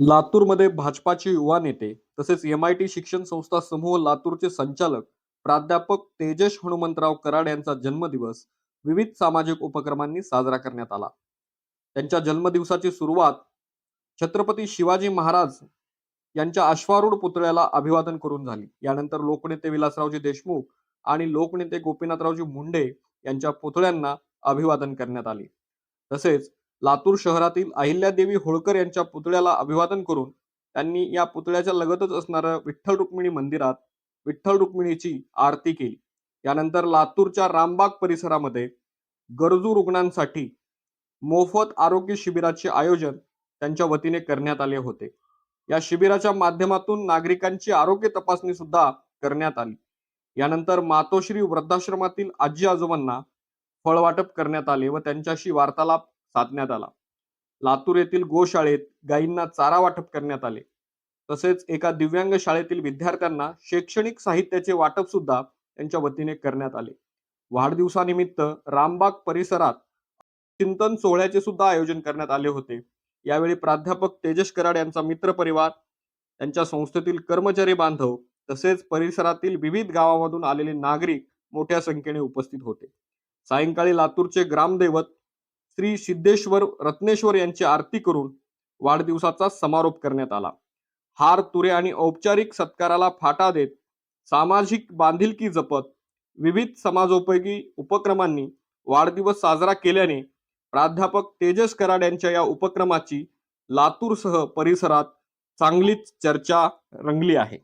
लातूरमध्ये भाजपाचे युवा नेते तसेच MIT शिक्षण संस्था समूह लातूरचे संचालक प्राध्यापक तेजस हनुमंतराव कराड यांचा जन्मदिवस विविध सामाजिक उपक्रमांनी साजरा करण्यात आला. त्यांच्या जन्मदिवसाची सुरुवात छत्रपती शिवाजी महाराज यांच्या अश्वारूढ पुतळ्याला अभिवादन करून झाली. यानंतर लोकनेते विलासरावजी देशमुख आणि लोकनेते गोपीनाथरावजी मुंडे यांच्या पुतळ्यांना अभिवादन करण्यात आले. तसेच लातूर शहरातील अहिल्यादेवी होळकर यांच्या पुतळ्याला अभिवादन करून त्यांनी या पुतळ्याच्या लगतच असणाऱ्या विठ्ठल रुक्मिणी मंदिरात विठ्ठल रुक्मिणीची आरती केली. यानंतर लातूरच्या रामबाग परिसरामध्ये गरजू रुग्णांसाठी मोफत आरोग्य शिबिराचे आयोजन त्यांच्या वतीने करण्यात आले होते. या शिबिराच्या माध्यमातून नागरिकांची आरोग्य तपासणी सुद्धा करण्यात आली. यानंतर मातोश्री वृद्धाश्रमातील आजी आजोबांना फळ वाटप करण्यात आले व त्यांच्याशी वार्तालाप साधण्यात आला. लातूर येथील गोशाळेत गायींना चारा वाटप करण्यात आले. तसेच एका दिव्यांग शाळेतील विद्यार्थ्यांना शैक्षणिक साहित्याचे वाटप सुद्धा त्यांच्या वतीने करण्यात आले. वाढदिवसानिमित्त रामबाग परिसरात चिंतन सोहळ्याचे सुद्धा आयोजन करण्यात आले होते. यावेळी प्राध्यापक तेजस कराड यांचा मित्र परिवार, त्यांच्या संस्थेतील कर्मचारी बांधव तसेच परिसरातील विविध गावांमधून आलेले नागरिक मोठ्या संख्येने उपस्थित होते. सायंकाळी लातूरचे ग्रामदैवत श्री सिद्धेश्वर रत्नेश्वर यांची आरती करून वाढदिवसाचा समारोप करण्यात आला. हार तुरे आणि औपचारिक सत्काराला फाटा देत सामाजिक बांधिलकी जपत विविध समाजोपयोगी उपक्रमांनी वाढदिवस साजरा केल्याने प्राध्यापक तेजस कराड यांच्या या उपक्रमाची लातूरसह परिसरात चांगलीच चर्चा रंगली आहे.